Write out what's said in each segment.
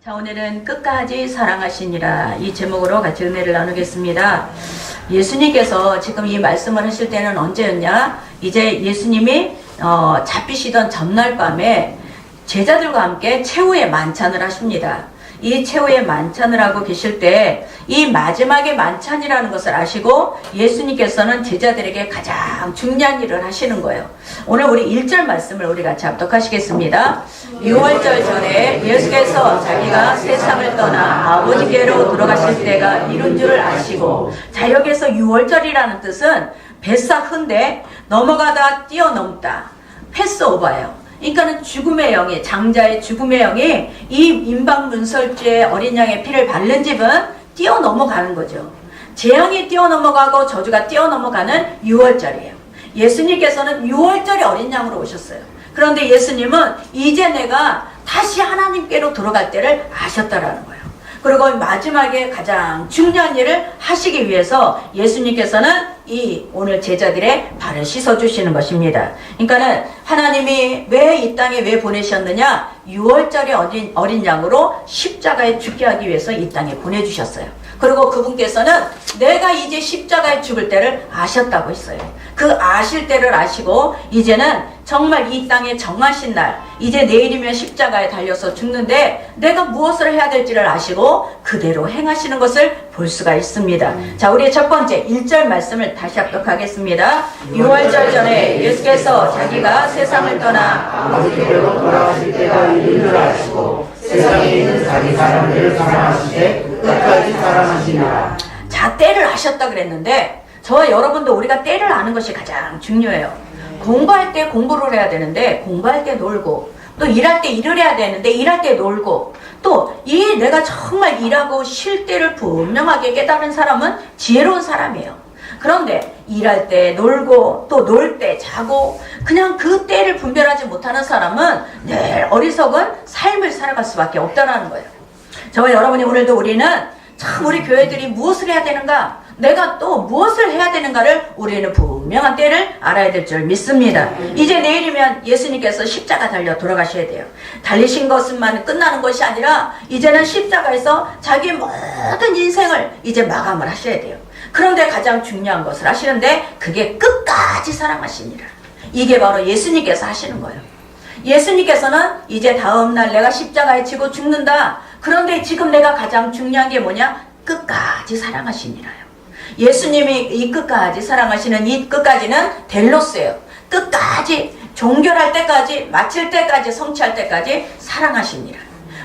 자, 오늘은 끝까지 사랑하시니라 이 제목으로 같이 은혜를 나누겠습니다. 예수님께서 지금 이 말씀을 하실 때는 언제였냐? 이제 예수님이 잡히시던 전날 밤에 제자들과 함께 최후의 만찬을 하십니다. 이 최후의 만찬을 하고 계실 때 이 마지막의 만찬이라는 것을 아시고 예수님께서는 제자들에게 가장 중요한 일을 하시는 거예요. 오늘 우리 1절 말씀을 우리 같이 합독하시겠습니다. 6월절 전에 예수께서 자기가 세상을 떠나 아버지께로 돌아가실 때가 이른 줄을 아시고, 자, 여기서 6월절이라는 뜻은 뱃삭흔데 넘어가다 뛰어넘다, 패스오버예요. 그러니까는 죽음의 영이, 장자의 죽음의 영이 이 임방문설주의 어린 양의 피를 바른 집은 뛰어넘어가는 거죠. 재앙이 뛰어넘어가고 저주가 뛰어넘어가는 6월절이에요. 예수님께서는 6월절에 어린 양으로 오셨어요. 그런데 예수님은 이제 내가 다시 하나님께로 돌아갈 때를 아셨다라는 거예요. 그리고 마지막에 가장 중요한 일을 하시기 위해서 예수님께서는 이 오늘 제자들의 발을 씻어주시는 것입니다. 그러니까는 하나님이 왜 이 땅에 왜 보내셨느냐? 6월절의 어린 양으로 십자가에 죽게 하기 위해서 이 땅에 보내주셨어요. 그리고 그분께서는 내가 이제 십자가에 죽을 때를 아셨다고 했어요. 그 아실 때를 아시고 이제는 정말 이 땅에 정하신 날, 이제 내일이면 십자가에 달려서 죽는데 내가 무엇을 해야 될지를 아시고 그대로 행하시는 것을 볼 수가 있습니다. 자, 우리의 첫 번째 1절 말씀을 다시 합독하겠습니다. 6월절 전에 예수께서 자기가 세상을 떠나 아버지께로 돌아가실 때가 이른 줄 아시고 세상에 있는 자기 사람들을 사랑하시되 끝까지 사랑하시니라. 자, 때를 아셨다 그랬는데 저와 여러분도 우리가 때를 아는 것이 가장 중요해요. 공부할 때 공부를 해야 되는데 공부할 때 놀고, 또 일할 때 일을 해야 되는데 일할 때 놀고, 또 이 내가 정말 일하고 쉴 때를 분명하게 깨달은 사람은 지혜로운 사람이에요. 그런데 일할 때 놀고 또 놀 때 자고 그냥 그 때를 분별하지 못하는 사람은 늘 어리석은 삶을 살아갈 수밖에 없다는 거예요. 저와 여러분이 오늘도 우리는 참 우리 교회들이 무엇을 해야 되는가, 내가 또 무엇을 해야 되는가를 우리는 분명한 때를 알아야 될 줄 믿습니다. 이제 내일이면 예수님께서 십자가 달려 돌아가셔야 돼요. 달리신 것만 끝나는 것이 아니라 이제는 십자가에서 자기 모든 인생을 이제 마감을 하셔야 돼요. 그런데 가장 중요한 것을 하시는데 그게 끝까지 사랑하시니라. 이게 바로 예수님께서 하시는 거예요. 예수님께서는 이제 다음날 내가 십자가에 지고 죽는다. 그런데 지금 내가 가장 중요한 게 뭐냐? 끝까지 사랑하시니라요. 예수님이 이 끝까지 사랑하시는 이 끝까지는 델로스예요. 끝까지 종결할 때까지, 마칠 때까지, 성취할 때까지 사랑하시니라.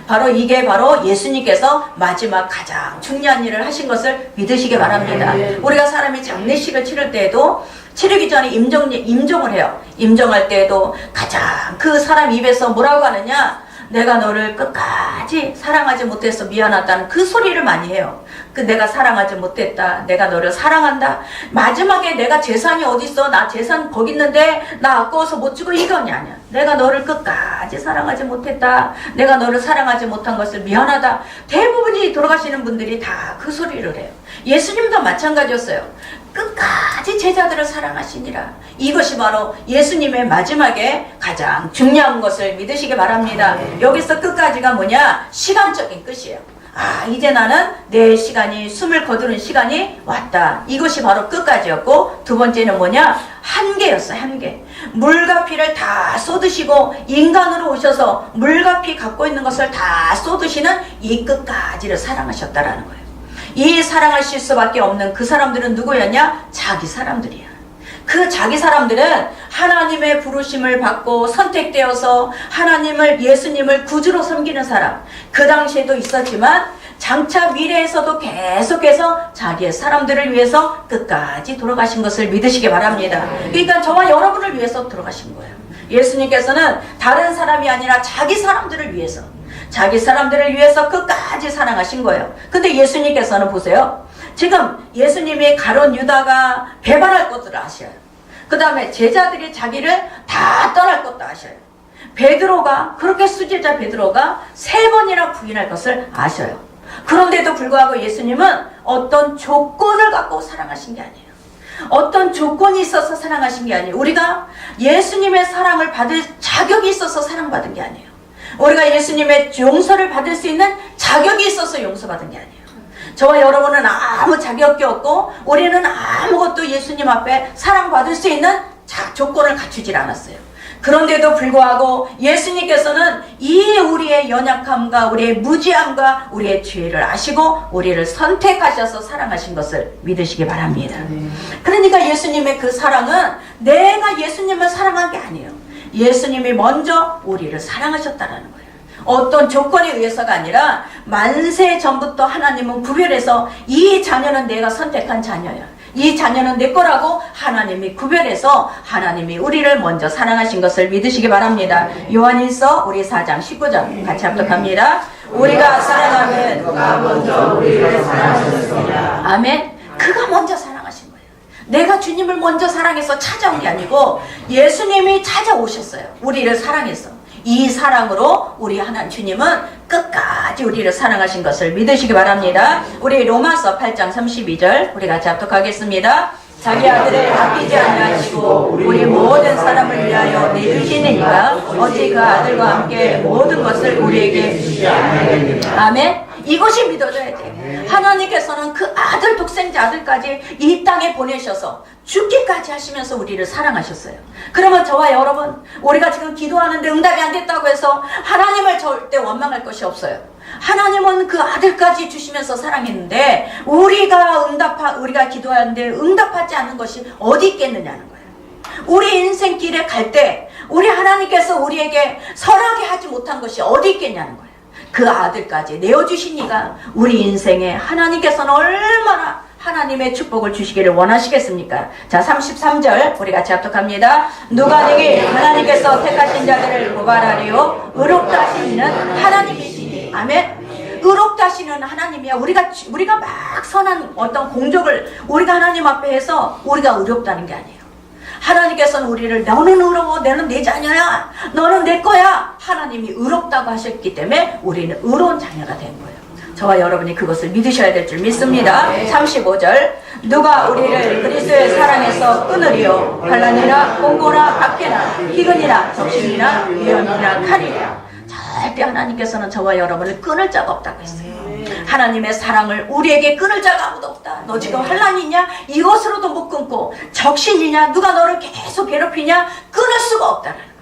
바로 이게 바로 예수님께서 마지막 가장 중요한 일을 하신 것을 믿으시기 바랍니다. 우리가 사람이 장례식을 치를 때에도 치르기 전에 임종을 해요. 임종할 때에도 가장 그 사람 입에서 뭐라고 하느냐? 내가 너를 끝까지 사랑하지 못해서 미안하다는 그 소리를 많이 해요. 그 내가 사랑하지 못했다, 내가 너를 사랑한다. 마지막에 내가 재산이 어딨어, 나 재산 거기 있는데 나 아까워서 못 주고, 이건이 아니야. 내가 너를 끝까지 사랑하지 못했다, 내가 너를 사랑하지 못한 것을 미안하다. 대부분이 돌아가시는 분들이 다 그 소리를 해요. 예수님도 마찬가지였어요. 끝까지 제자들을 사랑하시니라. 이것이 바로 예수님의 마지막에 가장 중요한 것을 믿으시기 바랍니다. 여기서 끝까지가 뭐냐? 시간적인 끝이에요. 아, 이제 나는 내 시간이, 숨을 거두는 시간이 왔다. 이것이 바로 끝까지였고, 두 번째는 뭐냐? 한계였어요. 한계. 물과 피를 다 쏟으시고 인간으로 오셔서 물과 피 갖고 있는 것을 다 쏟으시는 이 끝까지를 사랑하셨다라는 거예요. 이 사랑하실 수밖에 없는 그 사람들은 누구였냐? 자기 사람들이야. 그 자기 사람들은 하나님의 부르심을 받고 선택되어서 하나님을, 예수님을 구주로 섬기는 사람, 그 당시에도 있었지만 장차 미래에서도 계속해서 자기의 사람들을 위해서 끝까지 돌아가신 것을 믿으시기 바랍니다. 그러니까 저와 여러분을 위해서 돌아가신 거예요. 예수님께서는 다른 사람이 아니라 자기 사람들을 위해서, 자기 사람들을 위해서 끝까지 사랑하신 거예요. 근데 예수님께서는 보세요. 지금 예수님이 가룟 유다가 배반할 것을 아셔요. 그 다음에 제자들이 자기를 다 떠날 것도 아셔요. 베드로가, 그렇게 수제자 베드로가 3번이나 부인할 것을 아셔요. 그런데도 불구하고 예수님은 어떤 조건을 갖고 사랑하신 게 아니에요. 어떤 조건이 있어서 사랑하신 게 아니에요. 우리가 예수님의 사랑을 받을 자격이 있어서 사랑받은 게 아니에요. 우리가 예수님의 용서를 받을 수 있는 자격이 있어서 용서받은 게 아니에요. 저와 여러분은 아무 자격이 없고 우리는 아무것도 예수님 앞에 사랑받을 수 있는 조건을 갖추질 않았어요. 그런데도 불구하고 예수님께서는 이 우리의 연약함과 우리의 무지함과 우리의 죄를 아시고 우리를 선택하셔서 사랑하신 것을 믿으시기 바랍니다. 그러니까 예수님의 그 사랑은 내가 예수님을 사랑한 게 아니에요. 예수님이 먼저 우리를 사랑하셨다는 거예요. 어떤 조건에 의해서가 아니라 만세 전부터 하나님은 구별해서 이 자녀는 내가 선택한 자녀야, 이 자녀는 내 거라고 하나님이 구별해서 하나님이 우리를 먼저 사랑하신 것을 믿으시기 바랍니다. 요한일서 우리 4장 19절 같이 합독합니다. 우리가 사랑하면 그가 먼저 우리를 사랑하셨습니다. 아멘. 그가 먼저 사랑하신 거예요. 내가 주님을 먼저 사랑해서 찾아온 게 아니고 예수님이 찾아오셨어요. 우리를 사랑해서. 이 사랑으로 우리 하나님 주님은 끝까지 우리를 사랑하신 것을 믿으시기 바랍니다. 우리 로마서 8장 32절 우리 같이 합독하겠습니다. 자기 아들을 아끼지 아니하시고 우리 모든 사람을 위하여 내주시니까 어찌 그 아들과 함께 모든 것을 우리에게 주시지 아니하겠느냐. 아멘. 이것이 믿어져야 돼. 하나님께서는 그 아들, 독생자 아들까지 이 땅에 보내셔서 죽기까지 하시면서 우리를 사랑하셨어요. 그러면 저와 여러분, 우리가 지금 기도하는데 응답이 안 됐다고 해서 하나님을 절대 원망할 것이 없어요. 하나님은 그 아들까지 주시면서 사랑했는데 우리가 기도하는데 응답하지 않는 것이 어디 있겠느냐는 거예요. 우리 인생길에 갈 때 우리 하나님께서 우리에게 선하게 하지 못한 것이 어디 있겠냐는 거예요. 그 아들까지 내어주시니까 우리 인생에 하나님께서는 얼마나 하나님의 축복을 주시기를 원하시겠습니까? 자, 33절 우리 같이 합독합니다. 누가 되길 하나님께서 택하신 자들을 고발하리요 의롭다 하신 이는 하나님이시니. 아멘. 의롭다 하시는 하나님이야. 우리가 막 선한 어떤 공적을 우리가 하나님 앞에 해서 우리가 의롭다는 게 아니에요. 하나님께서는 우리를 너는 의로워, 너는 내 자녀야, 너는 내 거야. 하나님이 의롭다고 하셨기 때문에 우리는 의로운 자녀가 된 거예요. 저와 여러분이 그것을 믿으셔야 될 줄 믿습니다. 35절 누가 우리를 그리스도의 사랑에서 끊으리요. 환난이나 공고나 박해나 기근이나 적신이나 위험이나 칼이라. 절대 하나님께서는 저와 여러분을 끊을 자가 없다고 했어요. 하나님의 사랑을 우리에게 끊을 자가 아무도 없다. 너 지금 환난이냐? 이것으로도 못 끊고 적신이냐? 누가 너를 계속 괴롭히냐? 끊을 수가 없다는 거예요.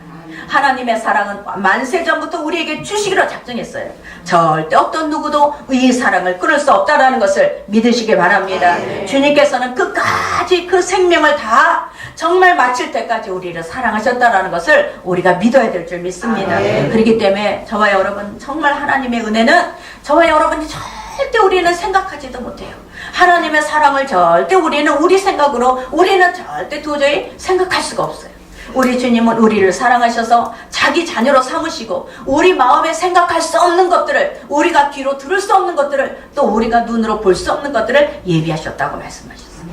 하나님의 사랑은 만세전부터 우리에게 주시기로 작정했어요. 절대 어떤 누구도 이 사랑을 끊을 수 없다는 것을 믿으시기 바랍니다. 주님께서는 끝까지 그 생명을 다 정말 마칠 때까지 우리를 사랑하셨다는 것을 우리가 믿어야 될 줄 믿습니다. 그렇기 때문에 저와 여러분 정말 하나님의 은혜는 저와 여러분이 절대 우리는 생각하지도 못해요. 하나님의 사랑을 절대 우리는 우리 생각으로 우리는 절대 도저히 생각할 수가 없어요. 우리 주님은 우리를 사랑하셔서 자기 자녀로 삼으시고 우리 마음에 생각할 수 없는 것들을, 우리가 귀로 들을 수 없는 것들을, 또 우리가 눈으로 볼 수 없는 것들을 예비하셨다고 말씀하셨어요.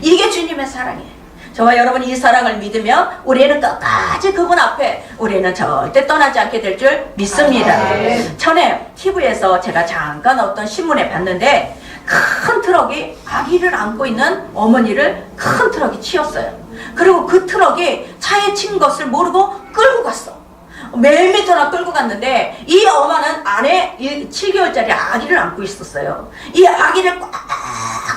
이게 주님의 사랑이에요. 저와 여러분이 이 사랑을 믿으면 우리는 끝까지 그분 앞에 우리는 절대 떠나지 않게 될 줄 믿습니다. 전에 TV에서 제가 잠깐 어떤 신문에 봤는데 큰 트럭이 아기를 안고 있는 어머니를 큰 트럭이 치였어요. 그리고 그 트럭이 차에 친 것을 모르고 끌고 갔어. 몇 미터나 끌고 갔는데 이 엄마는 안에 7개월짜리 아기를 안고 있었어요. 이 아기를 꽉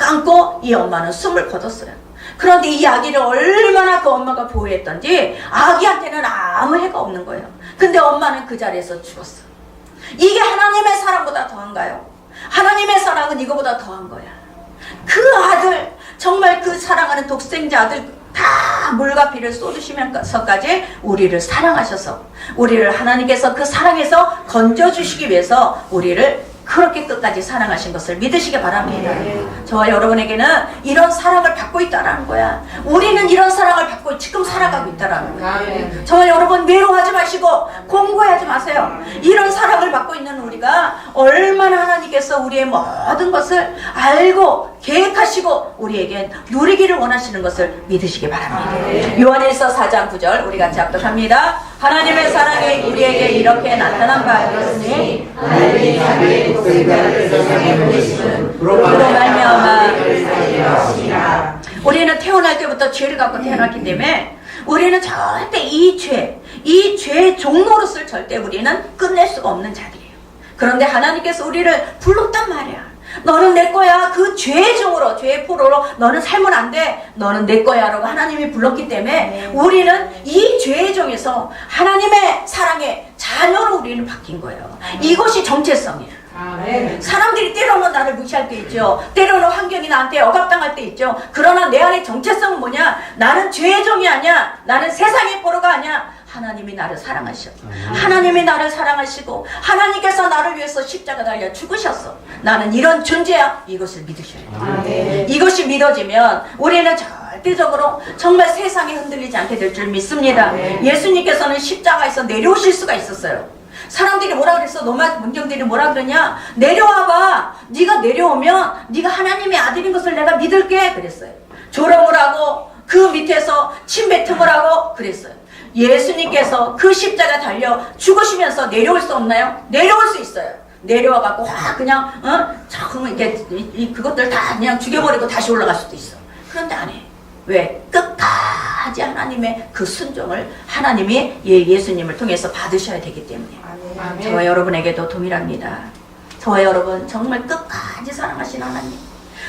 안고 이 엄마는 숨을 거뒀어요. 그런데 이 아기를 얼마나 그 엄마가 보호했던지 아기한테는 아무 해가 없는 거예요. 근데 엄마는 그 자리에서 죽었어. 이게 하나님의 사랑보다 더한가요? 하나님의 사랑은 이거보다 더한 거야. 그 아들, 정말 그 사랑하는 독생자 아들 다 물과 피를 쏟으시면서까지 우리를 사랑하셔서 우리를 하나님께서 그 사랑에서 건져주시기 위해서 우리를 그렇게 끝까지 사랑하신 것을 믿으시기 바랍니다. 저와 여러분에게는 이런 사랑을 받고 있다는 거야. 우리는 이런 사랑을 받고 지금 살아가고 있다는 거야. 저와 여러분 외로워하지 마시고 공고하지 마세요. 이런 사랑을 받고 있는 우리가 얼마나 하나님께서 우리의 모든 것을 알고 계획하시고 우리에게 누리기를 원하시는 것을 믿으시기 바랍니다. 요한일서 4장 9절 우리 같이 합독합니다. 하나님의 사랑이 우리에게 이렇게 나타난 바 되었으니 하나님이 자기의 독생자를 세상에 보내시는 그로 말미암아 우리는 태어날 때부터 죄를 갖고 태어났기 때문에 우리는 절대 이 죄의 종로릇을 절대 우리는 끝낼 수가 없는 자들이에요. 그런데 하나님께서 우리를 불렀단 말이야. 너는 내 거야. 그 죄의 종으로, 죄의 포로로 너는 살면 안 돼. 너는 내 거야 라고 하나님이 불렀기 때문에 우리는 이 죄의 종에서 하나님의 사랑의 자녀로 우리는 바뀐 거예요. 이것이 정체성이에요. 사람들이 때로는 나를 무시할 때 있죠. 때로는 환경이 나한테 억압당할 때 있죠. 그러나 내 안의 정체성은 뭐냐? 나는 죄의 종이 아니야. 나는 세상의 포로가 아니야. 하나님이 나를 사랑하셔. 하나님이 나를 사랑하시고 하나님께서 나를 위해서 십자가 달려 죽으셨어. 나는 이런 존재야. 이것을 믿으셔야 돼요. 이것이 믿어지면 우리는 절대적으로 정말 세상에 흔들리지 않게 될 줄 믿습니다. 예수님께서는 십자가에서 내려오실 수가 있었어요. 사람들이 뭐라 그랬어? 로마 문정들이 뭐라 그러냐? 내려와봐. 네가 내려오면 네가 하나님의 아들인 것을 내가 믿을게. 그랬어요. 조롱을 하고 그 밑에서 침뱉음을 하고 그랬어요. 예수님께서 그 십자가 달려 죽으시면서 내려올 수 없나요? 내려올 수 있어요. 내려와갖고 확 그냥 이렇게 그것들 다 그냥 죽여버리고 다시 올라갈 수도 있어. 그런데 안 해. 왜? 끝까지 하나님의 그 순종을 하나님이 예수님을 통해서 받으셔야 되기 때문에. 저와 여러분에게도 동일합니다. 저와 여러분 정말 끝까지 사랑하신 하나님,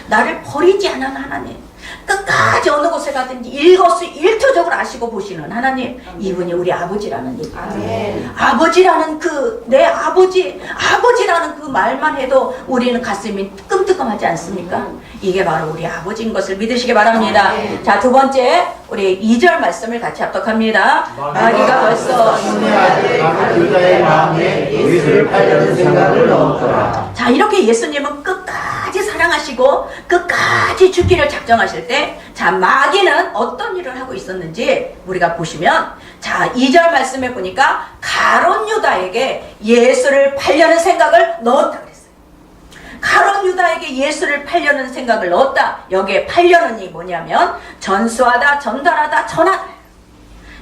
나를 버리지 않은 하나님, 끝까지 어느 곳에 가든지 일거수일투족을 아시고 보시는 하나님, 이분이 우리 아버지라는 얘기예요. 아버지라는 그 내 아버지라는 그 말만 해도 우리는 가슴이 뜨끔뜨끔하지 않습니까? 이게 바로 우리 아버지인 것을 믿으시기 바랍니다. 자, 두 번째 우리 2절 말씀을 같이 합독합니다. 마귀가 벌써 유다의 마음에 예수를 팔려는 생각을 넣었더라. 자, 이렇게 예수님은 끝까지 사랑하시고 끝까지 죽기를 작정하실 때, 자, 마귀는 어떤 일을 하고 있었는지 우리가 보시면, 자, 2절 말씀에 보니까 가룟 유다에게 예수를 팔려는 생각을 넣었다 그랬어요. 가룟 유다에게 예수를 팔려는 생각을 넣었다. 여기에 팔려는이 뭐냐면 전수하다, 전달하다, 전하다.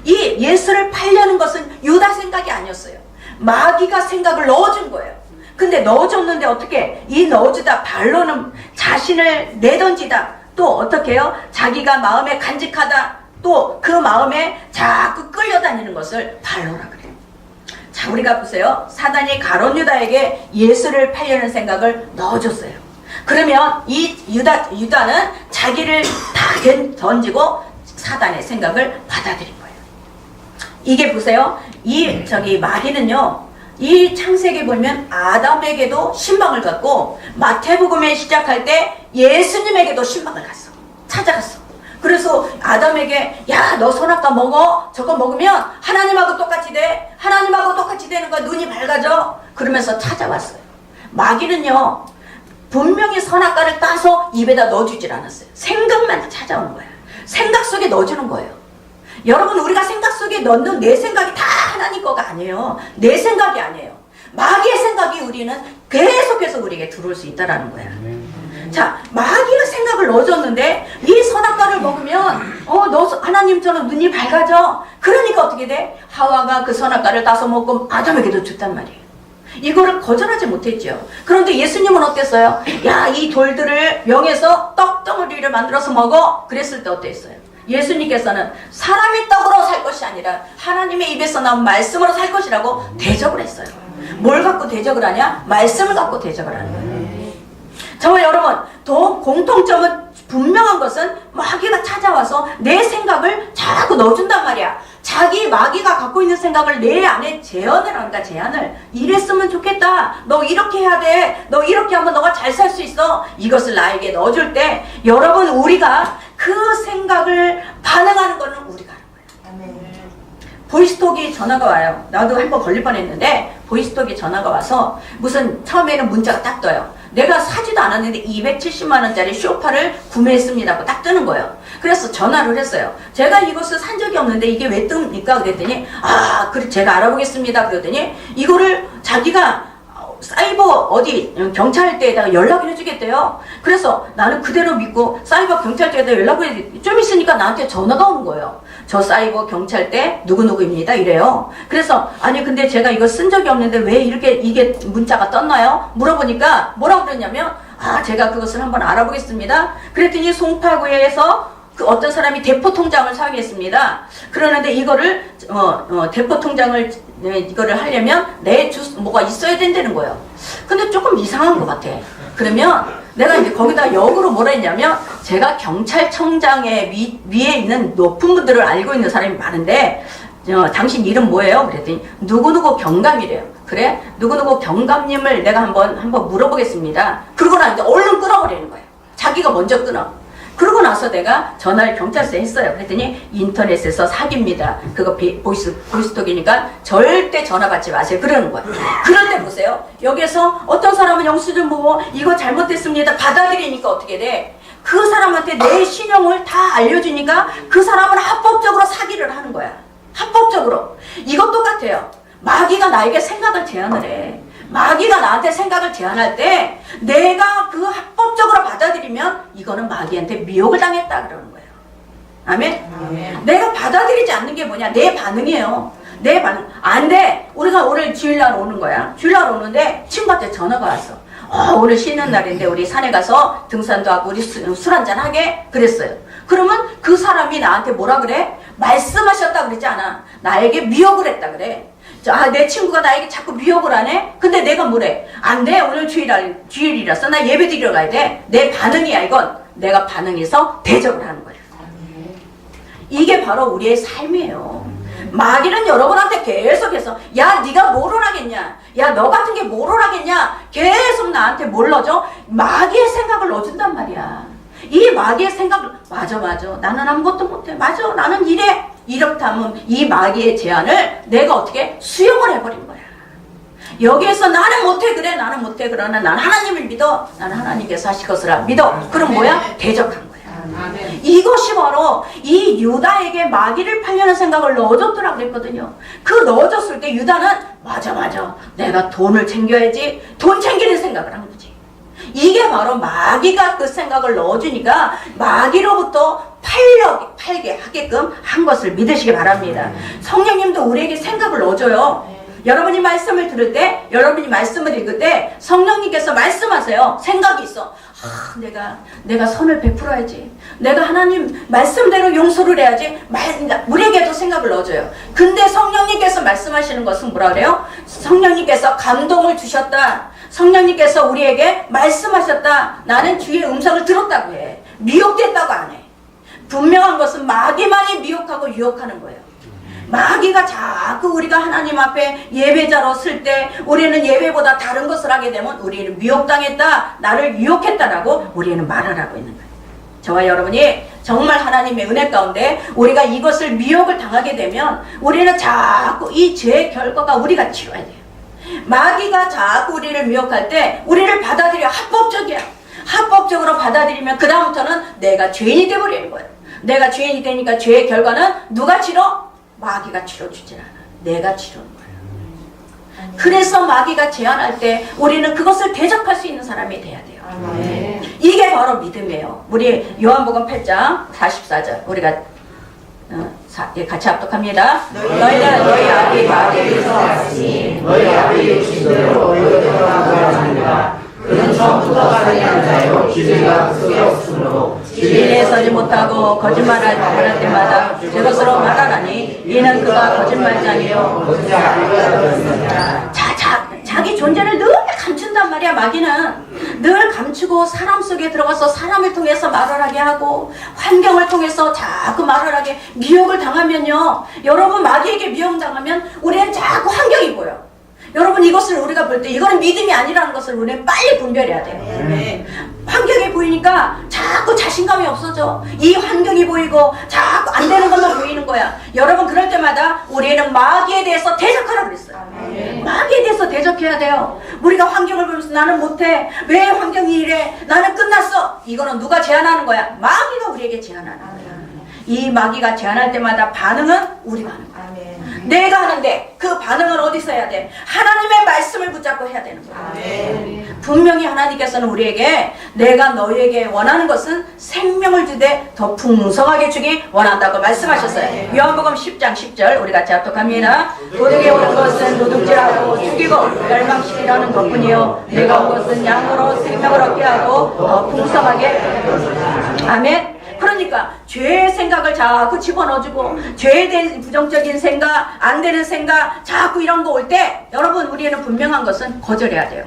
이 예수를 팔려는 것은 유다 생각이 아니었어요. 마귀가 생각을 넣어준 거예요. 근데 넣어줬는데 어떻게? 이 넣어주다 발로는 자신을 내던지다. 또 어떻게 해요? 자기가 마음에 간직하다. 또 그 마음에 자꾸 끌려다니는 것을 발로라 그래요. 자, 우리가 보세요. 사단이 가룟 유다에게 예수를 팔려는 생각을 넣어줬어요. 그러면 이 유다는 자기를 다 던지고 사단의 생각을 받아들인 거예요. 이게 보세요. 마귀는요, 이 창세기 보면 아담에게도 신방을 갖고 마태복음에 시작할 때 예수님에게도 신방을 갔어. 찾아갔어. 그래서 아담에게 야, 너 선악과 먹어. 저거 먹으면 하나님하고 똑같이 돼. 하나님하고 똑같이 되는 거야. 눈이 밝아져. 그러면서 찾아왔어요. 마귀는요, 분명히 선악과를 따서 입에다 넣어주질 않았어요. 생각만 찾아오는 거야. 생각 속에 넣어주는 거예요. 여러분, 우리가 생각 속에 넣는 내 생각이 다 하나님 거가 아니에요. 내 생각이 아니에요. 마귀의 생각이 우리는 계속해서 우리에게 들어올 수 있다라는 거야. 자, 마귀가 생각을 넣어줬는데 이 선악과를 먹으면 너 하나님처럼 눈이 밝아져. 그러니까 어떻게 돼? 하와가 그 선악과를 따서 먹고 아담에게도 줬단 말이에요. 이거를 거절하지 못했죠. 그런데 예수님은 어땠어요? 야, 이 돌들을 명해서 떡덩어리를 만들어서 먹어. 그랬을 때 어땠어요? 예수님께서는 사람이 떡으로 살 것이 아니라 하나님의 입에서 나온 말씀으로 살 것이라고 대적을 했어요. 뭘 갖고 대적을 하냐? 말씀을 갖고 대적을 하는 거예요. 저와 여러분, 더 공통점은 분명한 것은 마귀가 찾아와서 내 생각을 자꾸 넣어준단 말이야. 자기 마귀가 갖고 있는 생각을 내 안에 제안을 한다. 제안을. 이랬으면 좋겠다. 너 이렇게 해야 돼. 너 이렇게 하면 너가 잘 살 수 있어. 이것을 나에게 넣어줄 때, 여러분, 우리가 그 생각을 반응하는 거는 우리가 하는 거예요. 보이스톡이 전화가 와요. 나도 한번 걸릴 뻔했는데 보이스톡이 전화가 와서 무슨 처음에는 문자가 딱 떠요. 내가 사지도 않았는데 270만 원짜리 쇼파를 구매했습니다 하고 딱 뜨는 거예요. 그래서 전화를 했어요. 제가 이것을 산 적이 없는데 이게 왜 뜹니까? 그랬더니 그래 제가 알아보겠습니다. 그러더니 이거를 자기가 사이버 어디 경찰대에다가 연락을 해주겠대요. 그래서 나는 그대로 믿고 사이버 경찰대에다 연락을 해. 좀 있으니까 나한테 전화가 오는 거예요. 저 사이버 경찰대 누구누구입니다 이래요. 그래서 아니 근데 제가 이거 쓴 적이 없는데 왜 이게 문자가 떴나요? 물어보니까 뭐라고 그러냐면 제가 그것을 한번 알아보겠습니다. 그랬더니 송파구에서 그 어떤 사람이 대포 통장을 사용했습니다. 그러는데 이거를 대포 통장을 이거를 하려면 내 뭐가 있어야 된다는 거예요. 근데 조금 이상한 것 같아. 그러면 내가 이제 거기다 역으로 뭐라 했냐면, 제가 경찰청장의 위에 있는 높은 분들을 알고 있는 사람이 많은데, 당신 이름 뭐예요? 그랬더니 누구누구 경감이래요. 그래? 누구누구 경감님을 내가 한번 물어보겠습니다. 그러고 나서 얼른 끊어버리는 거예요. 자기가 먼저 끊어. 그러고 나서 내가 전화를 경찰서에 했어요. 그랬더니 인터넷에서 사기입니다. 그거 보이스톡이니까 절대 전화 받지 마세요. 그러는 거예요. 그럴 때 보세요. 여기에서 어떤 사람은 영수증 보고 이거 잘못됐습니다. 받아들이니까 어떻게 돼? 그 사람한테 내 신용을 다 알려주니까 그 사람은 합법적으로 사기를 하는 거야. 합법적으로. 이것 똑같아요. 마귀가 나에게 생각을 제안을 해. 마귀가 나한테 생각을 제안할 때 내가 그 합법적으로 받아들이면 이거는 마귀한테 미혹을 당했다 그러는 거예요. 아멘? 아멘. 내가 받아들이지 않는 게 뭐냐? 내 반응이에요. 내 반응. 안 돼. 우리가 오늘 주일날 오는 거야. 주일날 오는데 친구한테 전화가 왔어. 오늘 쉬는 날인데 우리 산에 가서 등산도 하고 우리 술 한잔 하게 그랬어요. 그러면 그 사람이 나한테 뭐라 그래? 말씀하셨다 그러지 않아. 나에게 미혹을 했다 그래. 내 친구가 나에게 자꾸 미혹을 하네? 근데 내가 뭐래? 안 돼. 오늘 주일이라서 나 예배 드리러 가야 돼. 내 반응이야, 이건. 내가 반응해서 대적을 하는 거예요. 이게 바로 우리의 삶이에요. 마귀는 여러분한테 계속해서, 야, 네가 뭘 하겠냐? 야, 너 같은 게 뭘 하겠냐? 계속 나한테 뭘 넣어줘? 마귀의 생각을 넣어준단 말이야. 이 마귀의 생각을, 맞아. 나는 아무것도 못해. 맞아. 나는 이래. 이렇다면 이 마귀의 제안을 내가 어떻게 수용을 해버린 거야. 여기에서 나는 못해. 그래. 나는 못해. 그러나 나는 하나님을 믿어. 나는 하나님께서 하실 것을 믿어. 그럼 뭐야? 대적한 거야. 이것이 바로 이 유다에게 마귀를 팔려는 생각을 넣어줬더라 그랬거든요. 그 넣어줬을 때 유다는 맞아. 내가 돈을 챙겨야지. 돈 챙기는 생각을 한 거지. 이게 바로 마귀가 그 생각을 넣어주니까 마귀로부터 팔게 하게끔 한 것을 믿으시기 바랍니다. 성령님도 우리에게 생각을 넣어줘요. 여러분이 말씀을 들을 때, 여러분이 말씀을 읽을 때 성령님께서 말씀하세요. 생각이 있어. 내가 선을 베풀어야지. 내가 하나님 말씀대로 용서를 해야지. 우리에게도 생각을 넣어줘요. 근데 성령님께서 말씀하시는 것은 뭐라 그래요? 성령님께서 감동을 주셨다. 성령님께서 우리에게 말씀하셨다. 나는 주의 음성을 들었다고 해. 미혹됐다고 안 해. 분명한 것은 마귀만이 미혹하고 유혹하는 거예요. 마귀가 자꾸 우리가 하나님 앞에 예배자로 쓸 때 우리는 예배보다 다른 것을 하게 되면 우리는 미혹당했다. 나를 유혹했다라고 우리는 말을 하고 있는 거예요. 저와 여러분이 정말 하나님의 은혜 가운데 우리가 이것을 미혹을 당하게 되면 우리는 자꾸 이 죄의 결과가 우리가 치러야 돼요. 마귀가 자꾸 우리를 미혹할 때 우리를 받아들여. 합법적이야. 합법적으로 받아들이면 그 다음부터는 내가 죄인이 되어버리는 거예요. 내가 죄인이 되니까 죄의 결과는 누가 치러? 마귀가 치러주질 않아. 내가 치르는 거예요. 그래서 마귀가 제안할 때 우리는 그것을 대적할 수 있는 사람이 돼야 돼요. 이게 바로 믿음이에요. 우리 요한복음 8장 44절 우리가 같이 합독합니다. 너희는 너희 아비 마귀에게서 왔으니 너희 아비 육신대로 너희들과 하느니라. 그는 처음부터 살인한 자요 진리가 그 속에 없으므로 진리에 서지 못하고 거짓말할 때마다 제 것으로 말하나니 이는 그가 거짓말자니요. 자기 존재를 늘 감춘단 말이야. 마귀는 늘 감추고 사람 속에 들어가서 사람을 통해서 말을 하게 하고 환경을 통해서 자꾸 말을 하게 미혹을 당하면요, 여러분 마귀에게 미혹당하면 우리는 자꾸 환경이 보여. 여러분 이것을 우리가 볼 때 이거는 믿음이 아니라는 것을 우리는 빨리 분별해야 돼요. 환경이 보이니까 자꾸 자신감이 없어져. 이 환경이 보이고 자꾸 안 되는 것만 보이는 거야. 여러분 그럴 때마다 우리는 마귀에 대해서 대적하라고 그랬어요. 마귀에 대해서 대적해야 돼요. 우리가 환경을 보면서 나는 못해. 왜 환경이 이래? 나는 끝났어. 이거는 누가 제안하는 거야? 마귀가 우리에게 제안하는 거야. 이 마귀가 제안할 때마다 반응은 우리가 하는 거야. 내가 하는데 그 반응은 어디서 해야 돼? 하나님의 말씀을 붙잡고 해야 되는 거야. 분명히 하나님께서는 우리에게 내가 너희에게 원하는 것은 생명을 주되 더 풍성하게 주기 원한다고 말씀하셨어요. 요한복음 10장 10절 우리 같이 합독합니다. 도둑이 오는 것은 도둑질하고 죽이고 멸망시키려는 것뿐이요 내가 온 것은 양으로 생명을 얻게 하고 더 풍성하게. 아멘. 그러니까 죄의 생각을 자꾸 집어넣어주고 죄에 대한 부정적인 생각, 안 되는 생각 자꾸 이런 거 올 때 여러분 우리는 분명한 것은 거절해야 돼요.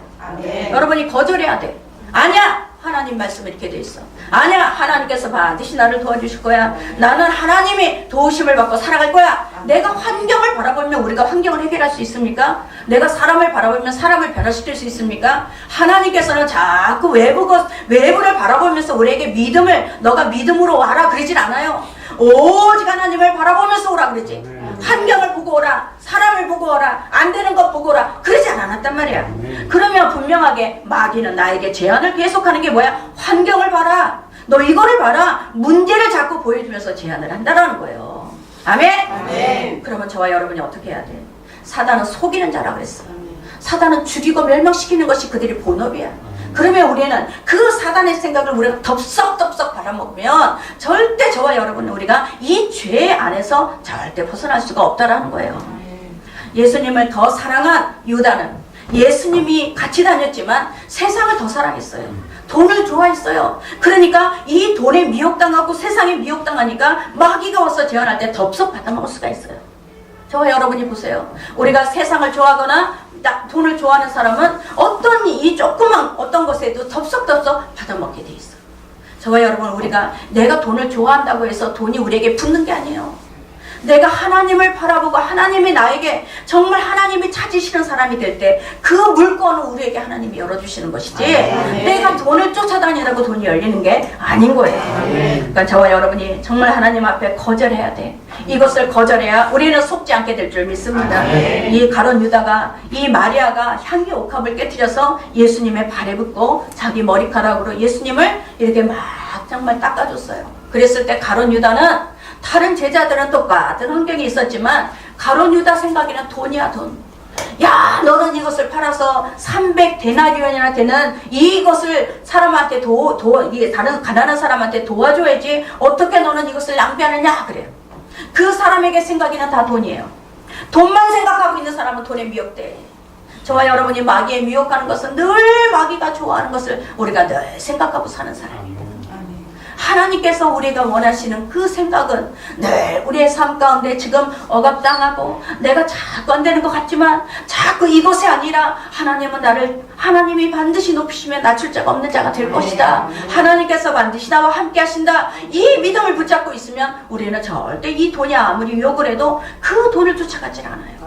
여러분이 거절해야 돼. 아니야, 하나님 말씀 이렇게 돼 있어. 아니야, 하나님께서 반드시 나를 도와주실 거야. 나는 하나님이 도우심을 받고 살아갈 거야. 내가 환경을 바라보면 우리가 환경을 해결할 수 있습니까? 내가 사람을 바라보면 사람을 변화시킬 수 있습니까? 하나님께서는 자꾸 외부를 바라보면서 우리에게 믿음을, 너가 믿음으로 와라 그러진 않아요. 오직 하나님을 바라보면서 오라 그러지. 환경을 보고 오라, 사람을 보고 오라, 안 되는 것 보고 오라 그러지 않았단 말이야. 그러면 분명하게 마귀는 나에게 제안을 계속하는 게 뭐야? 환경을 봐라, 너 이거를 봐라, 문제를 자꾸 보여주면서 제안을 한다라는 거예요. 아멘? 그러면 저와 여러분이 어떻게 해야 돼? 사단은 속이는 자라 그랬어. 사단은 죽이고 멸망시키는 것이 그들의 본업이야. 그러면 우리는 그 사단의 생각을 우리가 덥석덥석 받아먹으면 절대 저와 여러분은 우리가 이 죄 안에서 절대 벗어날 수가 없다라는 거예요. 예수님을 더 사랑한 유다는 예수님이 같이 다녔지만 세상을 더 사랑했어요. 돈을 좋아했어요. 그러니까 이 돈에 미혹당하고 세상에 미혹당하니까 마귀가 와서 제안할 때 덥석 받아먹을 수가 있어요. 저와 여러분이 보세요. 우리가 세상을 좋아하거나 돈을 좋아하는 사람은 어떤 이 조그만 어떤 것에도 덥석덥석 받아먹게 돼 있어. 저와 여러분, 우리가 내가 돈을 좋아한다고 해서 돈이 우리에게 붙는 게 아니에요. 내가 하나님을 바라보고 하나님이 나에게 정말 하나님이 찾으시는 사람이 될 때 그 물건을 우리에게 하나님이 열어주시는 것이지 내가 돈을 쫓아다니라고 돈이 열리는 게 아닌 거예요. 그러니까 저와 여러분이 정말 하나님 앞에 거절해야 돼. 이것을 거절해야 우리는 속지 않게 될 줄 믿습니다. 이 가룟 유다가, 이 마리아가 향기 옥합을 깨뜨려서 예수님의 발에 붓고 자기 머리카락으로 예수님을 이렇게 막 정말 닦아줬어요. 그랬을 때 가룟 유다는 다른 제자들은 똑같은 환경이 있었지만 가룟 유다 생각에는 돈이야, 돈. 야, 너는 이것을 팔아서 300데나리온이나 되는 이것을 사람한테 이게 다른 가난한 사람한테 도와줘야지 어떻게 너는 이것을 낭비하느냐 그래요. 그 사람에게 생각에는 다 돈이에요. 돈만 생각하고 있는 사람은 돈에 미혹돼. 저와 여러분이 마귀에 미혹하는 것은 늘 마귀가 좋아하는 것을 우리가 늘 생각하고 사는 사람이에요. 하나님께서 우리가 원하시는 그 생각은 늘 우리의 삶 가운데 지금 억압당하고 내가 자꾸 안 되는 것 같지만 자꾸 이것이 아니라 하나님이 반드시 높이시면 낮출 자가 없는 자가 될 것이다. 하나님께서 반드시 나와 함께 하신다. 이 믿음을 붙잡고 있으면 우리는 절대 이 돈이 아무리 유혹을 해도 그 돈을 쫓아가지 않아요.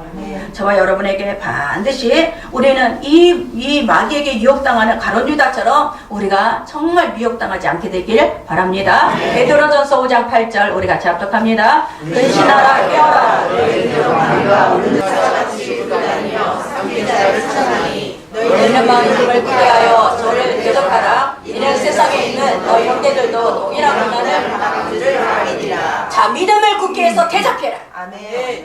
저와 여러분에게 반드시 우리는 이 마귀에게 유혹당하는 가룟 유다처럼 우리가 정말 미혹당하지 않게 되길 바랍니다. 베드로전서 5장 8절 우리 같이 합독합니다. 근신하라 깨어라 너희는 마음을 구해하여 저를 대적하라. 이는 세상에 있는 너희 형제들도 동일한 고난을 받으리라. 자, 믿음을 굳게 해서 대적해라.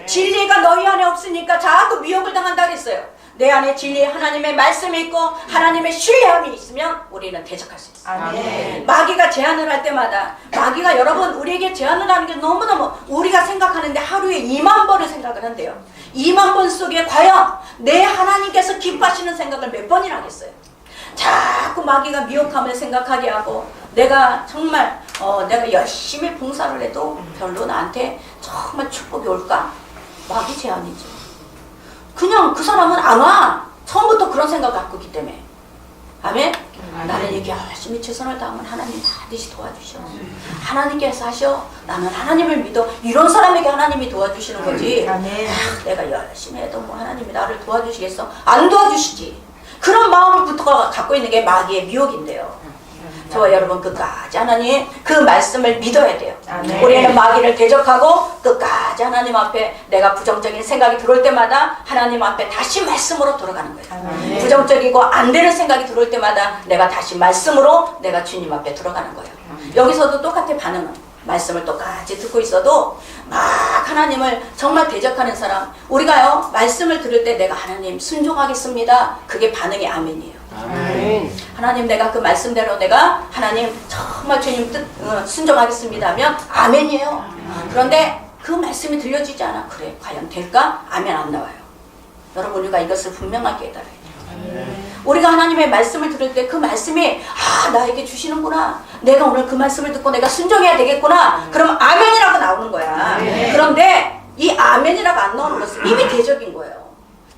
진리가 너희 안에 없으니까 자꾸 미혹을 당한다 그랬어요. 내 안에 진리 하나님의 말씀이 있고 하나님의 신뢰함이 있으면 우리는 대적할 수 있어요. 마귀가 제안을 할 때마다 마귀가 여러분 우리에게 제안을 하는 게 너무너무 우리가 생각하는데 하루에 2만 번을 생각을 한대요. 2만 번 속에 과연 내 하나님께서 기뻐하시는 생각을 몇 번이나 하겠어요. 자꾸 마귀가 미혹함을 생각하게 하고 내가 정말 내가 열심히 봉사를 해도 별로 나한테 정말 축복이 올까? 마귀 제안이죠. 그냥 그 사람은 안 와. 처음부터 그런 생각 갖고 있기 때문에. 아멘? 나는 이렇게 열심히 최선을 다하면 하나님 반드시 도와주셔. 하나님께서 하셔. 나는 하나님을 믿어. 이런 사람에게 하나님이 도와주시는 거지. 내가 열심히 해도 뭐 하나님이 나를 도와주시겠어? 안 도와주시지. 그런 마음부터 갖고 있는 게 마귀의 미혹인데요. 저와 여러분 끝까지 하나님 그 말씀을 믿어야 돼요. 우리는 마귀를 대적하고 끝까지 하나님 앞에 내가 부정적인 생각이 들어올 때마다 하나님 앞에 다시 말씀으로 돌아가는 거예요. 부정적이고 안 되는 생각이 들어올 때마다 내가 다시 말씀으로 내가 주님 앞에 들어가는 거예요. 여기서도 똑같아. 반응은 말씀을 똑같이 듣고 있어도 막 하나님을 정말 대적하는 사람, 우리가요 말씀을 들을 때 내가 하나님 순종하겠습니다, 그게 반응이 아멘이에요. 하나님 내가 그 말씀대로 내가 하나님 정말 주님 뜻 순종하겠습니다 하면 아멘이에요. 그런데 그 말씀이 들려지지 않아. 그래 과연 될까? 아멘 안 나와요. 여러분 우리가 이것을 분명하게 깨달아야 돼요. 우리가 하나님의 말씀을 들을 때 그 말씀이 나에게 주시는구나. 내가 오늘 그 말씀을 듣고 내가 순종해야 되겠구나. 그럼 아멘이라고 나오는 거야. 그런데 이 아멘이라고 안 나오는 것은 이미 대적인 거예요.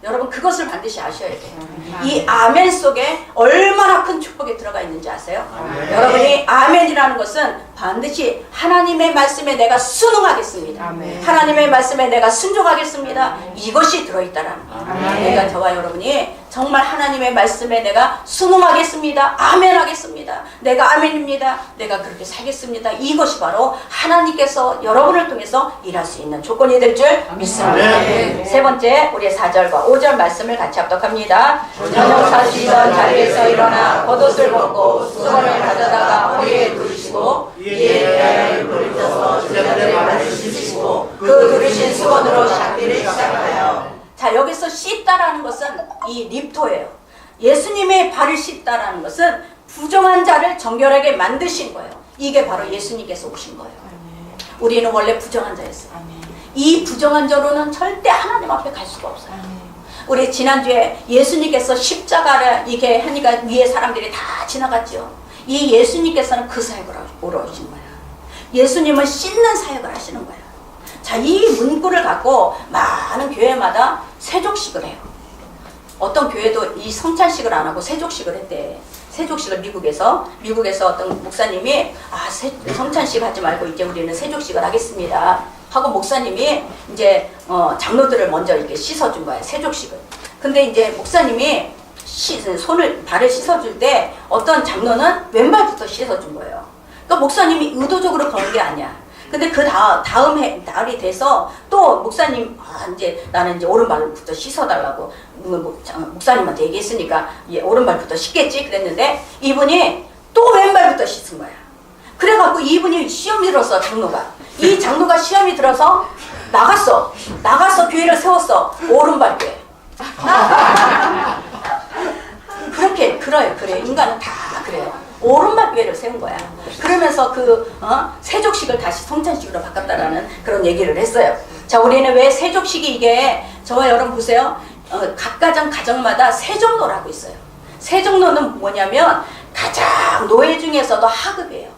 여러분 그것을 반드시 아셔야 돼요. 이 아멘 속에 얼마나 큰 축복이 들어가 있는지 아세요? 여러분이 아멘이라는 것은 반드시 하나님의 말씀에 내가 순응하겠습니다. 하나님의 말씀에 내가 순종하겠습니다. 이것이 들어있다라는 거예요. 그러니까 저와 여러분이 정말 하나님의 말씀에 내가 순응하겠습니다. 아멘 하겠습니다. 내가 아멘입니다. 내가 그렇게 살겠습니다. 이것이 바로 하나님께서 여러분을 통해서 일할 수 있는 조건이 될 줄 믿습니다. 세 번째, 우리의 4절과 5절 말씀을 같이 합독합니다. 저녁 사시던 자리에서 일어나 겉옷을 벗고 수건을 가져다가 허리에 두르시고 이에 대하여 돌리셔서 제자들의 발을 씻으시고 그 두르신 수건으로 씻기를 시작하여. 자, 여기서 씻다라는 것은 이 립토예요. 예수님의 발을 씻다라는 것은 부정한 자를 정결하게 만드신 거예요. 이게 바로 예수님께서 오신 거예요. 우리는 원래 부정한 자였어요. 이 부정한 자로는 절대 하나님 앞에 갈 수가 없어요. 우리 지난주에 예수님께서 십자가를 이렇게 하니까 위에 사람들이 다 지나갔죠. 이 예수님께서는 그 사역을 오러 오신 거예요. 예수님은 씻는 사역을 하시는 거예요. 자, 이 문구를 갖고 많은 교회마다 세족식을 해요. 어떤 교회도 이 성찬식을 안 하고 세족식을 했대. 세족식을 미국에서 어떤 목사님이 성찬식 하지 말고 이제 우리는 세족식을 하겠습니다 하고 목사님이 이제 장로들을 먼저 이렇게 씻어준 거예요. 세족식을. 근데 이제 목사님이 발을 씻어줄 때 어떤 장로는 왼발부터 씻어준 거예요. 그러니까 목사님이 의도적으로 그런 게 아니야. 근데 그 다음 날이 돼서 또 목사님 나는 이제 오른발부터 씻어달라고 목사님한테 얘기했으니까 오른발부터 씻겠지 그랬는데 이분이 또 왼발부터 씻은 거야. 그래갖고 이분이 시험이 들었어. 이 장로가 시험이 들어서 나갔어 교회를 세웠어. 오른발 교회. 그래 인간은 다 그래요. 오른발 교회를 세운 거야. 그러면서 세족식을 다시 성찬식으로 바꿨다라는 그런 얘기를 했어요. 자, 우리는 왜 세족식이 이게 저와 여러분 보세요. 각 가정마다 세종로라고 있어요. 세종로는 뭐냐면 가장 노예 중에서도 하급이에요.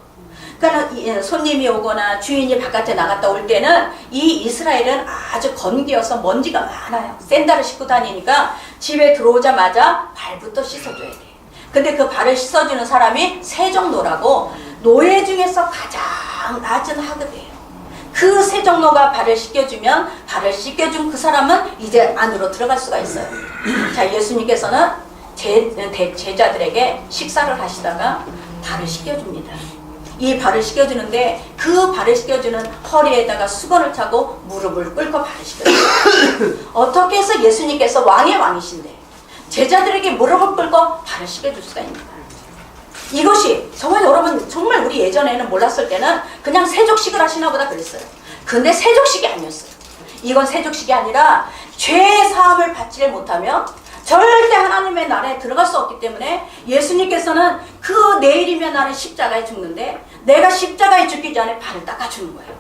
그러니까 손님이 오거나 주인이 바깥에 나갔다 올 때는 이 이스라엘은 아주 건기여서 먼지가 많아요. 샌들을 신고 다니니까 집에 들어오자마자 발부터 씻어줘야 돼. 근데 그 발을 씻어주는 사람이 세종로라고 노예 중에서 가장 낮은 하급이에요. 그 세종로가 발을 씻겨주면 발을 씻겨준 그 사람은 이제 안으로 들어갈 수가 있어요. 자, 예수님께서는 제자들에게 식사를 하시다가 발을 씻겨줍니다. 이 발을 씻겨주는데 그 발을 씻겨주는 허리에다가 수건을 차고 무릎을 꿇고 발을 씻겨줘요. 어떻게 해서 예수님께서 왕의 왕이신데 제자들에게 무릎을 꿇고 발을 씻겨줄 수가 있습니다. 이것이 정말 여러분 정말 우리 예전에는 몰랐을 때는 그냥 세족식을 하시나 보다 그랬어요. 근데 세족식이 아니었어요. 이건 세족식이 아니라 죄 사함을 받지를 못하면 절대 하나님의 나라에 들어갈 수 없기 때문에 예수님께서는 그 내일이면 나는 십자가에 죽는데 내가 십자가에 죽기 전에 발을 닦아주는 거예요.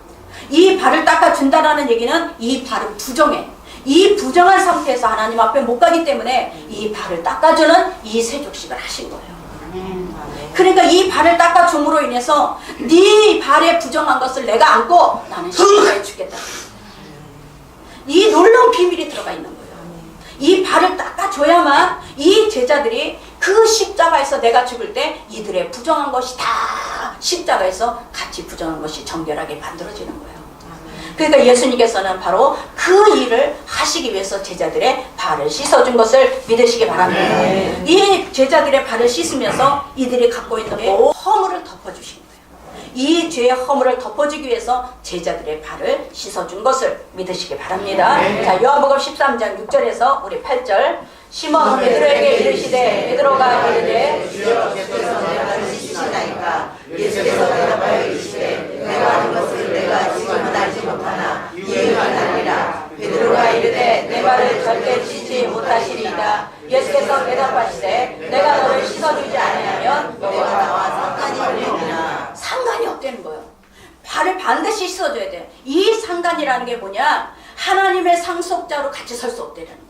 이 발을 닦아준다라는 얘기는 이 발은 부정해. 이 부정한 상태에서 하나님 앞에 못 가기 때문에 이 발을 닦아주는 이 세족식을 하신 거예요. 그러니까 이 발을 닦아줌으로 인해서 네 발에 부정한 것을 내가 안고 나는 십자가에 죽겠다. 이 놀라운 비밀이 들어가 있는 거예요. 이 발을 닦아줘야만 이 제자들이 그 십자가에서 내가 죽을 때 이들의 부정한 것이 다 십자가에서 같이 부정한 것이 정결하게 만들어지는 거예요. 그러니까 예수님께서는 바로 그 일을 하시기 위해서 제자들의 발을 씻어준 것을 믿으시기 바랍니다. 이 제자들의 발을 씻으면서 이들이 갖고 있는 허물을 덮어주신 거예요. 이 죄의 허물을 덮어주기 위해서 제자들의 발을 씻어준 것을 믿으시기 바랍니다. 자, 요한복음 13장 6절에서 우리 8절 시몬 베드로에게 이르시되 베드로가 이르되 주여 주께서 내 발을 씻으시나이까. 예수께서 대답하여 이르시되 내가 하는 것을 내가 지금은 알지 못하나 이유는 아니라. 베드로가 이르되 내 발을 절대 씻지 못하시리이다. 예수께서 대답하시되 내가 너를 씻어주지 아니하면 너와 나와 상관이 없느니라. 상관이 없다는 거예요. 발을 반드시 씻어줘야 돼. 이 상관이라는 게 뭐냐? 하나님의 상속자로 같이 설 수 없다는 거예요.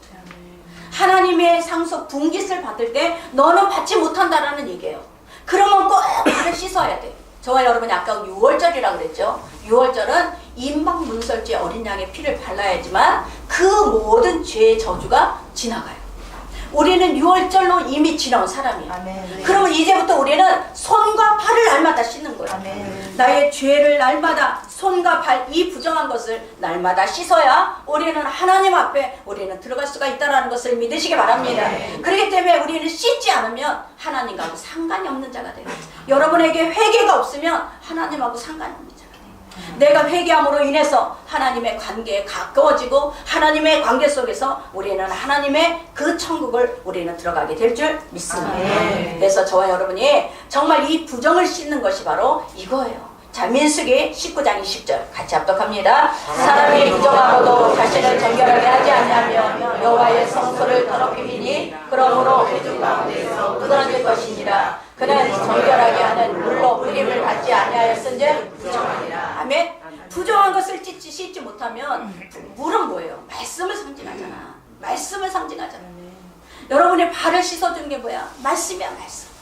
하나님의 상속 분깃을 받을 때 너는 받지 못한다라는 얘기예요. 그러면 꼭 발을 씻어야 돼. 저와 여러분이 아까 6월절이라고 그랬죠. 6월절은 임박문설주의 어린 양의 피를 발라야지만 그 모든 죄의 저주가 지나가요. 우리는 6월절로 이미 지나온 사람이에요. 아멘. 그러면 이제부터 우리는 손과 발을 날마다 씻는 거예요. 아멘. 나의 죄를 날마다 손과 발, 이 부정한 것을 날마다 씻어야 우리는 하나님 앞에 우리는 들어갈 수가 있다는 것을 믿으시기 바랍니다. 그렇기 때문에 우리는 씻지 않으면 하나님과도 상관이 없는 자가 돼요. 여러분에게 회개가 없으면 하나님하고 상관이 없는 자가 돼요. 내가 회개함으로 인해서 하나님의 관계에 가까워지고 하나님의 관계 속에서 우리는 하나님의 그 천국을 우리는 들어가게 될 줄 믿습니다. 그래서 저와 여러분이 정말 이 부정을 씻는 것이 바로 이거예요. 자, 민수기 19장 20절 같이 합독합니다. 사람이 부정하고도 자신을 정결하게 하지 않냐면 여호와의 성소를 더럽히니 그러므로 회중 가운데서 끊어질 것이니라. 그는 정결하게 하는 물로 뿌림을 받지 아니하였은즉 부정하니라. 아멘. 부정한 것을 씻지 못하면 물은 뭐예요? 말씀을 상징하잖아. 말씀을 상징하잖아. 여러분의 발을 씻어준 게 뭐야? 말씀이야, 말씀.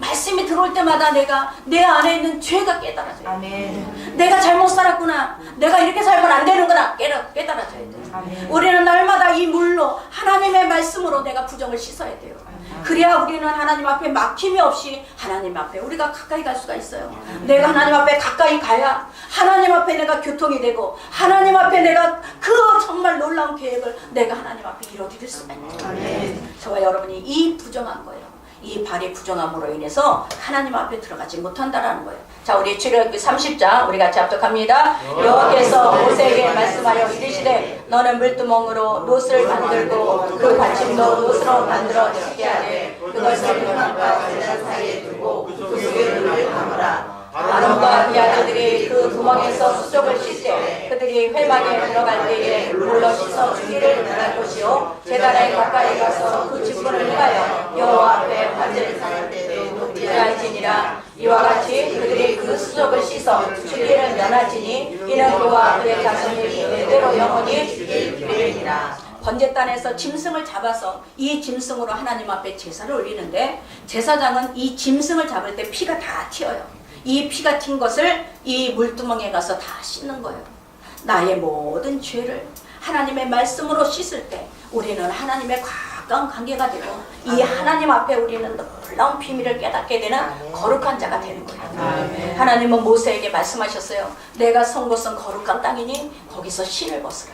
말씀이 들어올 때마다 내가 내 안에 있는 죄가 깨달아져요. 아멘. 내가 잘못 살았구나. 내가 이렇게 살면 안 되는구나. 깨달아져야 돼요. 아멘. 우리는 날마다 이 물로 하나님의 말씀으로 내가 부정을 씻어야 돼요. 그래야 우리는 하나님 앞에 막힘이 없이 하나님 앞에 우리가 가까이 갈 수가 있어요. 내가 하나님 앞에 가까이 가야 하나님 앞에 내가 교통이 되고 하나님 앞에 내가 그 정말 놀라운 계획을 내가 하나님 앞에 이뤄드릴 수가 있어요. 저와 여러분이 이 부정한 거예요. 이 발이 부정함으로 인해서 하나님 앞에 들어가지 못한다라는 거예요. 자, 우리 출애굽기 30장 우리 같이 합독합니다. 여호와께서 모세에게 말씀하여 이르시되 너는 물두멍으로 놋을 만들고 그 받침도 놋으로 만들어 덮게 하되 그것을 흙과 재단 사이에 두고 그 속에 물을 담으라. 아론과 그의 아들들이 그 구멍에서 수족을 씻되 그들이 회막에 들어갈 때에 물로 씻어 주기를 면할 것이요 제단에 가까이 가서 그 직분을 행하여 여호와 앞에 화제를 상할 때도 높이할지니라. 이와 같이 그들이 그 수족을 씻어 주기를 면할지니 이는 그와 그의 자손이 대대로 영원히 주기를. 번제단에서 짐승을 잡아서 이 짐승으로 하나님 앞에 제사를 올리는데 제사장은 이 짐승을 잡을 때 피가 다 튀어요. 이 피가 튄 것을 이 물두멍에 가서 다 씻는 거예요. 나의 모든 죄를 하나님의 말씀으로 씻을 때 우리는 하나님의 가까운 관계가 되고 이 하나님 앞에 우리는 놀라운 비밀을 깨닫게 되는 거룩한 자가 되는 거예요. 하나님은 모세에게 말씀하셨어요. 내가 선 곳은 거룩한 땅이니 거기서 신을 벗으라.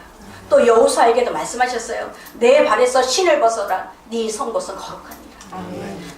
또 여호수아에게도 말씀하셨어요. 내 발에서 신을 벗어라. 네 선 곳은 거룩하니라.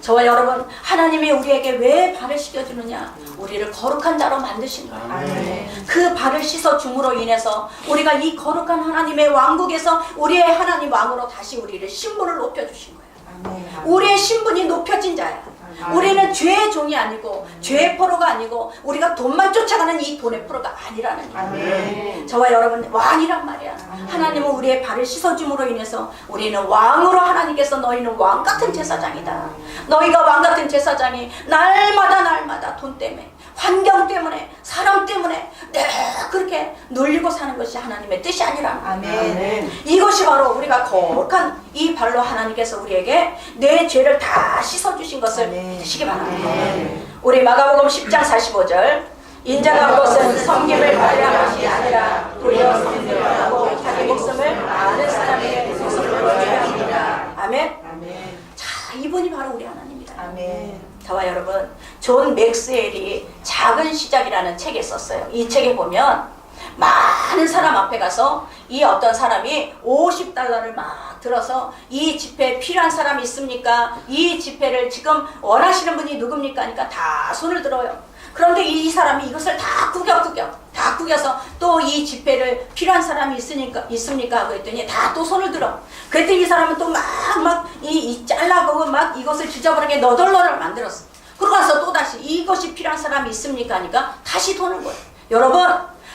저와 여러분, 하나님이 우리에게 왜 발을 씻겨주느냐? 우리를 거룩한 자로 만드신 거예요. 그 발을 씻어줌으로 인해서 우리가 이 거룩한 하나님의 왕국에서 우리의 하나님 왕으로 다시 우리를 신분을 높여주신 거예요. 우리의 신분이 높여진 자야. 우리는 죄의 종이 아니고 죄의 포로가 아니고 우리가 돈만 쫓아가는 이 돈의 포로가 아니라는 거예요. 저와 여러분, 왕이란 말이야. 하나님은 우리의 발을 씻어줌으로 인해서 우리는 왕으로 하나님께서 너희는 왕같은 제사장이다. 너희가 왕같은 제사장이 날마다 돈 때문에 환경 때문에 사람 때문에 내가 그렇게 놀리고 사는 것이 하나님의 뜻이 아니라는 거예요. 이것이 바로 우리가 거룩한 이 발로 하나님께서 우리에게 내 죄를 다 씻어주신 것을 믿으시기 바랍니다. 우리 마가복음 10장 45절 인자가 것은 섬김을 발휘한 것이 아니라 도리어 섬김을 하고 자기 목숨을 아는 사람에게 목숨을 주어야 합니다. 아멘. 자, 이분이 바로 우리 하나님입니다. 저와 여러분, 존 맥스웰이 작은 시작이라는 책에 썼어요. 이 책에 보면 많은 사람 앞에 가서 이 어떤 사람이 $50를 막 들어서 이 집회에 필요한 사람이 있습니까? 이 집회를 지금 원하시는 분이 누굽니까? 하니까 다 손을 들어요. 그런데 이 사람이 이것을 다 구겨서 또 이 집회를 필요한 사람이 있습니까? 하고 했더니 다 또 손을 들어. 그랬더니 이 사람은 또 이 잘라고 막 이것을 지저분하게 너덜너덜 만들었어. 그러고 나서 또 다시 이것이 필요한 사람이 있습니까? 하니까 다시 도는 거예요. 여러분,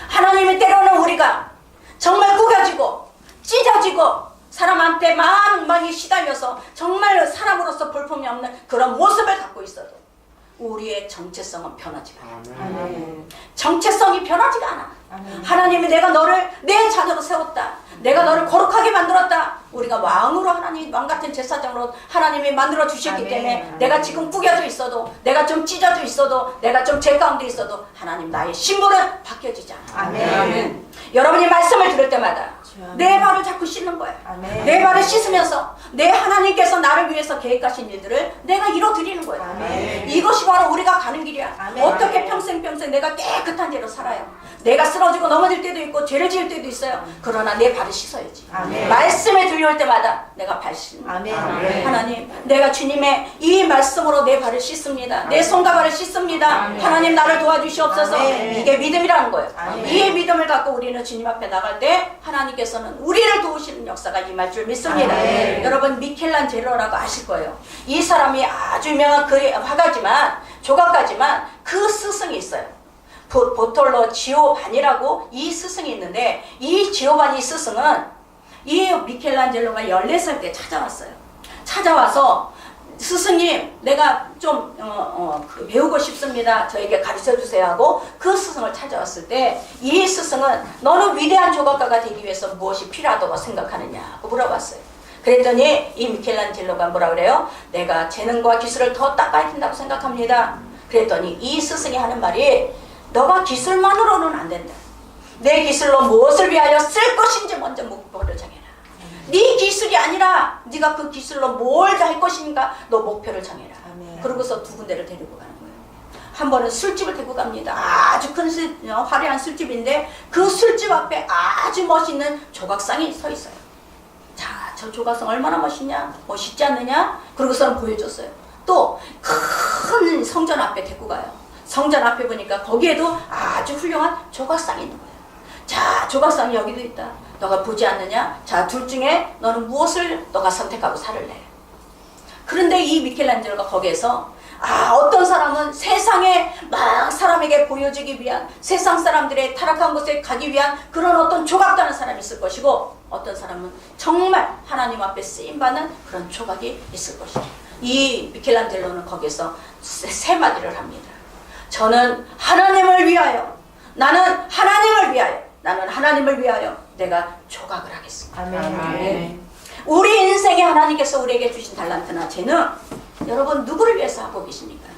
하나님이 때로는 우리가 정말 구겨지고 찢어지고 사람한테 많이 시달려서 정말 사람으로서 볼품이 없는 그런 모습을 갖고 있어도 우리의 정체성은 변하지가 않아. 아멘. 정체성이 변하지가 않아. 아멘. 하나님이 내가 너를 내 자녀로 세웠다. 내가 너를 거룩하게 만들었다. 우리가 왕으로 하나님, 왕같은 제사장으로 하나님이 만들어 주셨기 아멘. 때문에 내가 지금 구겨져 있어도, 내가 좀 찢어져 있어도, 내가 좀 죄 가운데 있어도 하나님 나의 신분은 바뀌어지지 않아. 아멘. 여러분이 말씀을 들을 때마다 아멘. 내 발을 자꾸 씻는 거야. 아멘. 내 발을 씻으면서 내 하나님께서 나를 위해서 계획하신 일들을 내가 이뤄드리는 거야. 아멘. 이것이 바로 우리가 가는 길이야. 아멘. 어떻게 평생 내가 깨끗한 죄로 살아요. 내가 쓰러지고 넘어질 때도 있고 죄를 지을 때도 있어요. 그러나 내 발을 씻어야지. 아멘. 말씀에 들려올 때마다 내가 발 씻는 거야. 아멘. 아멘. 하나님, 내가 주님의 이 말씀으로 내 발을 씻습니다. 내 손과 발을 씻습니다. 아멘. 하나님 나를 도와주시옵소서. 아멘. 이게 믿음이라는 거예요. 아멘. 이 믿음을 갖고 우리는 주님 앞에 나갈 때 하나님께서는 우리를 도우시는 역사가 임할 줄 믿습니다. 아멘. 여러분 미켈란젤로라고 아실 거예요. 이 사람이 아주 유명한 화가지만 조각가지만 그 스승이 있어요. 보톨로 지오반이라고 이 스승이 있는데 이 지오반이 스승은 이 미켈란젤로가 14살 때 찾아왔어요. 찾아와서 스승님 내가 좀 배우고 싶습니다. 저에게 가르쳐주세요 하고 그 스승을 찾아왔을 때 이 스승은 너는 위대한 조각가가 되기 위해서 무엇이 필요하다고 생각하느냐고 물어봤어요. 그랬더니 이 미켈란젤로가 뭐라 그래요? 내가 재능과 기술을 더 닦아야 된다고 생각합니다. 그랬더니 이 스승이 하는 말이 너가 기술만으로는 안 된다. 내 기술로 무엇을 위하여 쓸 것인지 먼저 목표를 정해라. 네 기술이 아니라 네가 그 기술로 뭘 할 것인가 너 목표를 정해라. 아멘. 그러고서 두 군데를 데리고 가는 거예요. 한 번은 술집을 데리고 갑니다. 아주 큰 화려한 술집인데 그 술집 앞에 아주 멋있는 조각상이 서 있어요. 자, 저 조각상 얼마나 멋있냐? 멋있지 않느냐? 그러고서는 보여줬어요. 또 큰 성전 앞에 데리고 가요. 성전 앞에 보니까 거기에도 아주 훌륭한 조각상이 있는 거예요. 자, 조각상이 여기도 있다. 너가 보지 않느냐? 자, 둘 중에 너는 무엇을 너가 선택하고 살을래? 그런데 이 미켈란젤로가 거기에서 어떤 사람은 세상에 막 사람에게 보여주기 위한 세상 사람들의 타락한 곳에 가기 위한 그런 어떤 조각다는 사람이 있을 것이고 어떤 사람은 정말 하나님 앞에 쓰임받는 그런 조각이 있을 것이다. 이 미켈란젤로는 거기에서 세 마디를 합니다. 저는 하나님을 위하여 나는 하나님을 위하여 내가 조각을 하겠습니다. 아멘. 우리 인생에 하나님께서 우리에게 주신 달란트나 재능 여러분 누구를 위해서 하고 계십니까?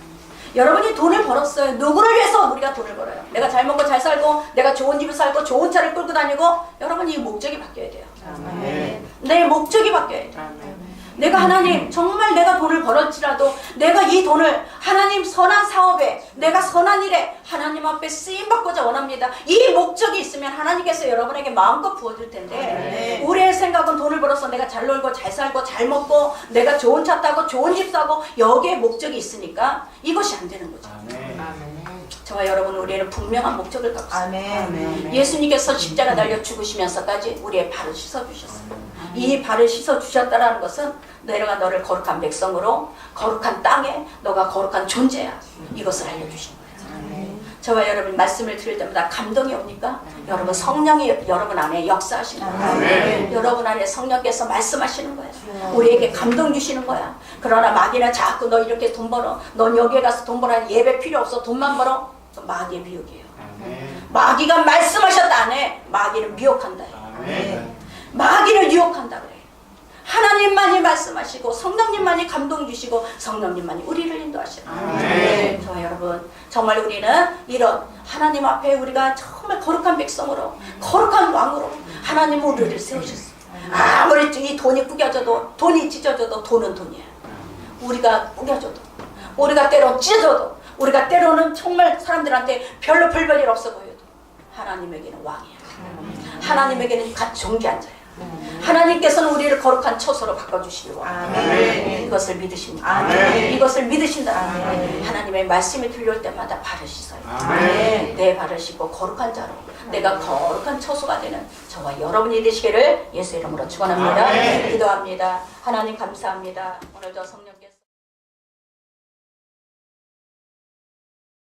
여러분이 돈을 벌었어요. 누구를 위해서 우리가 돈을 벌어요? 내가 잘 먹고 잘 살고 내가 좋은 집에 살고 좋은 차를 끌고 다니고 여러분이 목적이 바뀌어야 돼요. 아멘. 내 목적이 바뀌어야 돼요. 내가 하나님 정말 내가 돈을 벌었지라도 내가 이 돈을 하나님 선한 사업에 내가 선한 일에 하나님 앞에 쓰임받고자 원합니다. 이 목적이 있으면 하나님께서 여러분에게 마음껏 부어줄 텐데 우리의 생각은 돈을 벌어서 내가 잘 놀고 잘 살고 잘 먹고 내가 좋은 차 타고 좋은 집 사고 여기에 목적이 있으니까 이것이 안 되는 거죠. 저와 여러분 우리는 분명한 목적을 갖고 있습니다. 아멘. 예수님께서 십자가 달려 죽으시면서까지 우리의 발을 씻어주셨어요. 이 발을 씻어주셨다는 것은 내가 너를 거룩한 백성으로 거룩한 땅에 너가 거룩한 존재야. 이것을 알려주신 거예요. 저와 여러분 말씀을 들을 때마다 감동이 옵니까? 여러분 성령이 여러분 안에 역사하시는 거예요. 아멘. 여러분 안에 성령께서 말씀하시는 거예요. 우리에게 감동 주시는 거야. 그러나 마귀는 자꾸 너 이렇게 돈 벌어. 넌 여기에 가서 돈 벌어. 예배 필요 없어. 돈만 벌어. 마귀의 미혹이에요. 마귀가 말씀하셨다 안 해. 마귀는 미혹한다. 마귀를 유혹한다 그래. 하나님만이 말씀하시고 성령님만이 감동 주시고 성령님만이 우리를 인도하시는 거예요. 저와 여러분 정말 우리는 이런 하나님 앞에 우리가 정말 거룩한 백성으로 거룩한 왕으로 하나님 우리를 세우셨어요. 아무리 이 돈이 구겨져도 돈이 찢어져도 돈은 돈이야. 우리가 구겨져도 우리가 때로 찢어져도 우리가 때로는 정말 사람들한테 별로 별별 없어 보여도 하나님에게는 왕이야. 하나님에게는 갓 존귀한 자야. 하나님께서는 우리를 거룩한 처소로 바꿔주시려고 이것을 믿으십니까? 아멘. 이것을 믿으신다. 아멘. 하나님의 말씀이 들려올 때마다 발을 씻어요. 아멘. 내 발을 씻고 거룩한 자로 내가 거룩한 처소가 되는 저와 여러분이 되시기를 예수 이름으로 축원합니다. 아멘. 기도합니다. 하나님 감사합니다. 오늘도 성령께